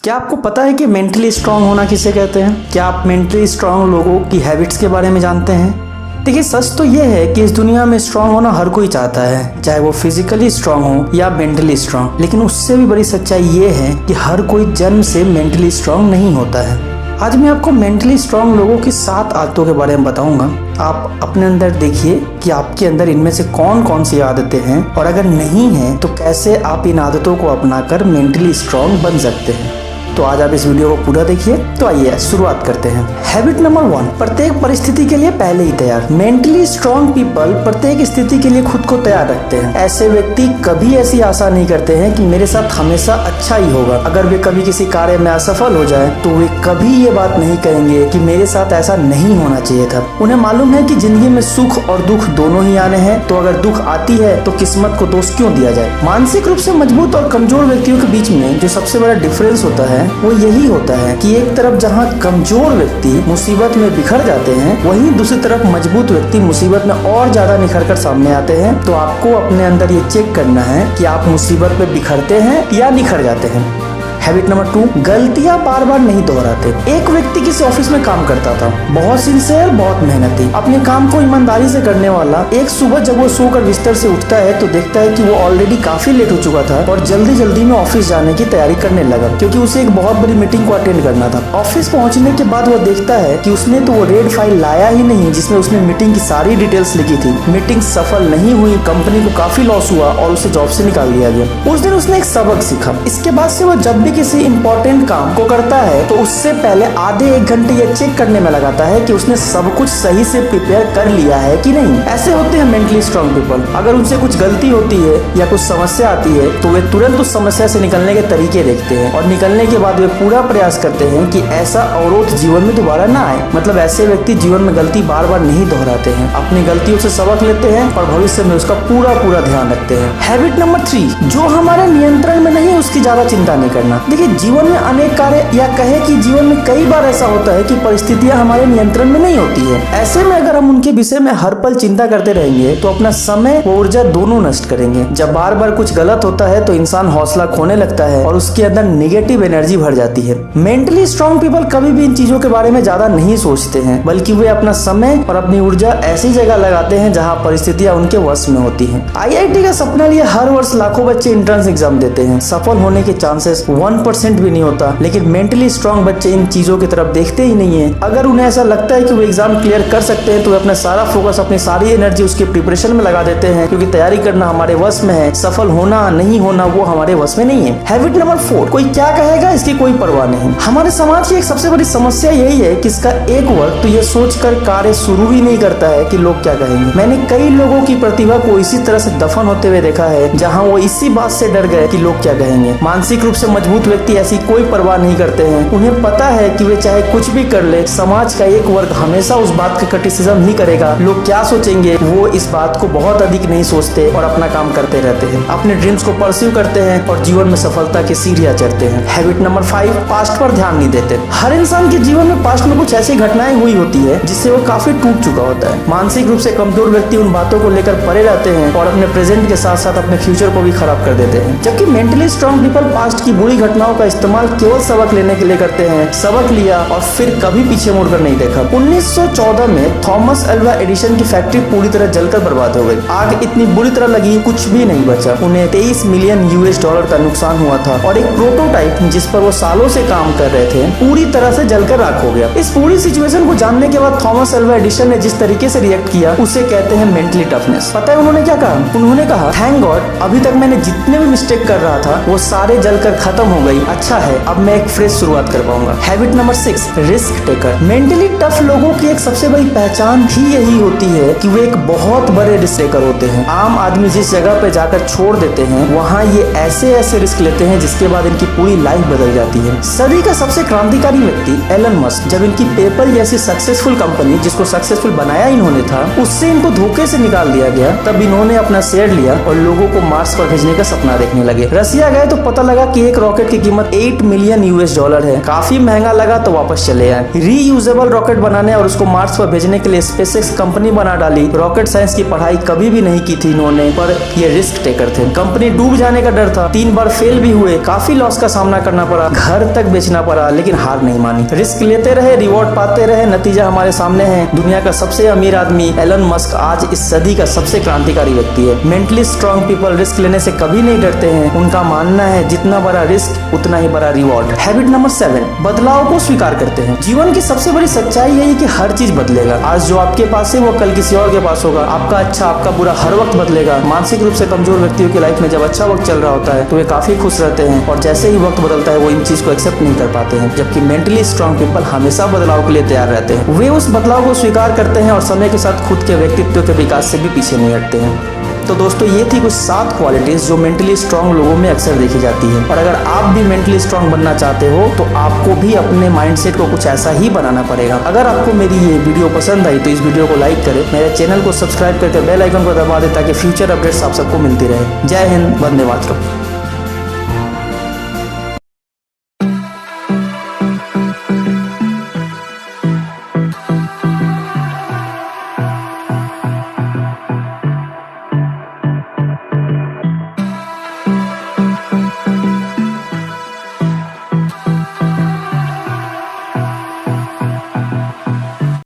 क्या आपको पता है कि मेंटली स्ट्रांग होना किसे कहते हैं? क्या आप मेंटली स्ट्रांग लोगों की हैबिट्स के बारे में जानते हैं? देखिए, सच तो ये है कि इस दुनिया में स्ट्रांग होना हर कोई चाहता है, चाहे वो फिजिकली स्ट्रांग हो या मेंटली स्ट्रांग। लेकिन उससे भी बड़ी सच्चाई ये है कि हर कोई जन्म से मेंटली स्ट्रांग नहीं होता है। आज मैं आपको मेंटली स्ट्रांग लोगों की 7 आदतों के बारे में बताऊंगा। आप अपने अंदर देखिए कि आपके अंदर इनमें से कौन कौन सी आदतें हैं, और अगर नहीं है तो कैसे आप इन आदतों को अपनाकर मेंटली स्ट्रांग बन सकते हैं। तो आज आप इस वीडियो को पूरा देखिए। तो आइए शुरुआत करते हैं। हैबिट नंबर 1, प्रत्येक परिस्थिति के लिए पहले ही तैयार। मेंटली स्ट्रांग पीपल प्रत्येक स्थिति के लिए खुद को तैयार रखते हैं। ऐसे व्यक्ति कभी ऐसी आशा नहीं करते हैं कि मेरे साथ हमेशा अच्छा ही होगा। अगर वे कभी किसी कार्य में असफल हो जाए तो वे कभी ये बात नहीं कहेंगे कि मेरे साथ ऐसा नहीं होना चाहिए था। उन्हें मालूम है कि जिंदगी में सुख और दुख दोनों ही आने हैं, तो अगर दुख आती है तो किस्मत को दोष क्यों दिया जाए। मानसिक रूप से मजबूत और कमजोर व्यक्तियों के बीच में जो सबसे बड़ा डिफरेंस होता है वो यही होता है कि एक तरफ जहां कमजोर व्यक्ति मुसीबत में बिखर जाते हैं, वहीं दूसरी तरफ मजबूत व्यक्ति मुसीबत में और ज्यादा निखर कर सामने आते हैं। तो आपको अपने अंदर ये चेक करना है कि आप मुसीबत में बिखरते हैं या निखर जाते हैं। हैबिट नंबर 2, गलतियां बार बार नहीं दोहराते। एक व्यक्ति किसी ऑफिस में काम करता था, बहुत सिंसियर, बहुत मेहनती, अपने काम को ईमानदारी से करने वाला। एक सुबह जब वो सोकर बिस्तर से उठता है तो देखता है कि वो ऑलरेडी काफी लेट हो चुका था और जल्दी जल्दी में ऑफिस जाने की तैयारी करने लगा, क्योंकि उसे एक बहुत बड़ी मीटिंग को अटेंड करना था। ऑफिस पहुंचने के बाद वो देखता है कि उसने तो वो रेड फाइल लाया ही नहीं जिसमें उसने मीटिंग की सारी डिटेल्स लिखी थी। मीटिंग सफल नहीं हुई, कंपनी को काफी लॉस हुआ और उसे जॉब से निकाल दिया गया। उस दिन उसने एक सबक सीखा। इसके बाद से वो जब भी किसी इंपॉर्टेंट काम को करता है तो उससे पहले आधे 1 घंटे ये चेक करने में लगाता है कि उसने सब कुछ सही से प्रिपेयर कर लिया है कि नहीं। ऐसे होते हैं मेंटली स्ट्रांग पीपल। अगर उनसे कुछ गलती होती है या कुछ समस्या आती है तो वे तुरंत उस समस्या से निकलने के तरीके देखते हैं, और निकलने के बाद वे पूरा प्रयास करते हैं कि ऐसा अवरोध जीवन में दोबारा ना आए। मतलब ऐसे व्यक्ति जीवन में गलती बार बार नहीं दोहराते हैं, अपनी गलतियों से सबक लेते हैं और भविष्य में उसका पूरा ध्यान रखते हैं। हैबिट नंबर 3, जो हमारे नियंत्रण में नहीं उसकी ज्यादा चिंता नहीं करना। देखिए, जीवन में अनेक कार्य या कहे कि जीवन में कई बार ऐसा होता है कि परिस्थितियां हमारे नियंत्रण में नहीं होती है। ऐसे में अगर हम उनके विषय में हर पल चिंता करते रहेंगे तो अपना समय व ऊर्जा दोनों नष्ट करेंगे। जब बार बार कुछ गलत होता है तो इंसान हौसला खोने लगता है और उसके अंदर नेगेटिव एनर्जी भर जाती है। मेंटली स्ट्रांग पीपल कभी भी इन चीजों के बारे में ज्यादा नहीं सोचते हैं, बल्कि वे अपना समय और अपनी ऊर्जा ऐसी जगह लगाते हैं जहाँ परिस्थितियां उनके वश में होती है। IIT का सपना लिए हर वर्ष लाखों बच्चे एंट्रेंस एग्जाम देते हैं। सफल होने के चांसेस 1% भी नहीं होता, लेकिन मेंटली स्ट्रांग बच्चे इन चीजों की तरफ देखते ही नहीं है। अगर उन्हें ऐसा लगता है कि वो एग्जाम क्लियर कर सकते हैं तो वे अपना सारा फोकस, अपनी सारी एनर्जी उसके प्रिपरेशन में लगा देते हैं, क्योंकि तैयारी करना हमारे वश में है, सफल होना नहीं होना वो हमारे वश में नहीं है। हैबिट नंबर 4, कोई क्या कहेगा इसकी कोई परवाह नहीं। हमारे समाज की एक सबसे बड़ी समस्या यही है कि इसका एक वर्ग तो ये सोचकर कार्य शुरू ही नहीं करता है कि लोग क्या कहेंगे। मैंने कई लोगों की प्रतिभा को इसी तरह से दफन होते हुए देखा है, जहाँ वो इसी बात से डर गए कि लोग क्या कहेंगे। मानसिक रूप से मजबूत व्यक्ति ऐसी कोई परवाह नहीं करते हैं। उन्हें पता है कि वे चाहे कुछ भी कर ले, समाज का एक वर्ग हमेशा उस बात का क्रिटिसिज्म ही करेगा। लोग क्या सोचेंगे वो इस बात को बहुत अधिक नहीं सोचते और अपना काम करते रहते हैं, अपने ड्रीम्स को परस्यू करते हैं और जीवन में सफलता की सीढ़ियां चढ़ते हैं। हैबिट नंबर 5, पास्ट पर ध्यान नहीं देते। हर इंसान के जीवन में पास्ट में कुछ ऐसी घटनाएं हुई होती है जिससे वो काफी टूट चुका होता है। मानसिक रूप से कमजोर व्यक्ति उन बातों को लेकर परे रहते हैं और अपने प्रेजेंट के साथ साथ अपने फ्यूचर को भी खराब कर देते हैं। जबकि मेंटली स्ट्रांग पीपल पास्ट की बुरी घटनाओं का इस्तेमाल केवल सबक लेने के लिए करते हैं। सबक लिया और फिर कभी पीछे मुड़कर नहीं देखा। 1914 में थॉमस अल्वा एडिसन की फैक्ट्री पूरी तरह जलकर बर्बाद हो गई। आग इतनी बुरी तरह लगी, कुछ भी नहीं बचा। उन्हें $23 मिलियन का नुकसान हुआ था और एक प्रोटोटाइप जिस पर वो सालों से काम कर रहे थे पूरी तरह से जलकर राख हो गया। इस पूरी सिचुएशन को जानने के बाद थॉमस अल्वा एडिसन ने जिस तरीके से रिएक्ट किया उसे कहते हैं मेंटली टफनेस। पता है उन्होंने क्या कहा? उन्होंने कहा, थैंक गॉड अभी तक मैंने जितने भी मिस्टेक कर रहा था वो सारे जलकर खत्म हो गई। अच्छा है, अब मैं एक फ्रेश शुरुआत कर पाऊंगा। Habit number 6, risk taker. Mentally tough लोगों की एक सबसे बड़ी पहचान ही यही होती है कि वे एक बहुत बड़े रिस्क टेकर होते हैं। आम आदमी जिस जगह पे जाकर छोड़ देते हैं वहाँ ये ऐसे रिस्क लेते हैं जिसके बाद इनकी पूरी लाइफ बदल जाती है। सदी का सबसे क्रांतिकारी व्यक्ति एलन मस्क, जब इनकी पेपल जैसी सक्सेसफुल कंपनी जिसको सक्सेसफुल बनाया इन्होंने था उससे इनको धोखे से निकाल दिया गया, तब इन्होंने अपना शेयर लिया और लोगों को मार्स पर भेजने का सपना देखने लगे। रसिया गए तो पता लगा कि एक रॉकेट रॉकेट की कीमत $8 मिलियन है। काफी महंगा लगा तो वापस चले आए। रीयूजेबल रॉकेट बनाने और उसको मार्स पर भेजने के लिए स्पेसएक्स कंपनी बना डाली। रॉकेट साइंस की पढ़ाई कभी भी नहीं की थी इन्होंने, पर ये रिस्क टेकर थे। कंपनी डूब जाने का डर था, 3 बार फेल भी हुए, काफी लॉस का सामना करना पड़ा, घर तक बेचना पड़ा, लेकिन हार नहीं मानी। रिस्क लेते रहे, रिवॉर्ड पाते रहे, नतीजा हमारे सामने है। दुनिया का सबसे अमीर आदमी एलन मस्क आज इस सदी का सबसे क्रांतिकारी व्यक्ति है। मेंटली स्ट्रांग पीपल रिस्क लेने से कभी नहीं डरते हैं। उनका मानना है जितना बड़ा रिस्क उतना ही बड़ा रिवॉर्ड। हैबिट नंबर 7, बदलाव को स्वीकार करते हैं। जीवन की सबसे बड़ी सच्चाई है कि हर चीज बदलेगा। आज जो आपके पास है वो कल किसी और के पास होगा। आपका अच्छा आपका बुरा हर वक्त बदलेगा। मानसिक रूप से कमजोर व्यक्तियों की लाइफ में जब अच्छा वक्त चल रहा होता है तो वे काफी खुश रहते हैं, और जैसे ही वक्त बदलता है वो इन चीज को एक्सेप्ट नहीं कर पाते हैं। जबकि मेंटली स्ट्रांग पीपल हमेशा बदलाव के लिए तैयार रहते हैं। वे उस बदलाव को स्वीकार करते हैं और समय के साथ खुद के व्यक्तित्व के विकास से भी पीछे नहीं हटते हैं। तो दोस्तों ये थी कुछ 7 क्वालिटीज जो मेंटली स्ट्रांग लोगों में अक्सर देखी जाती है। और अगर आप भी मेंटली स्ट्रांग बनना चाहते हो तो आपको भी अपने माइंडसेट को कुछ ऐसा ही बनाना पड़ेगा। अगर आपको मेरी ये वीडियो पसंद आई तो इस वीडियो को लाइक करें, मेरे चैनल को सब्सक्राइब करके बेल आइकन को दबा दें ताकि फ्यूचर अपडेट्स आप सबको मिलती रहे। जय हिंद, वंदे मातरम।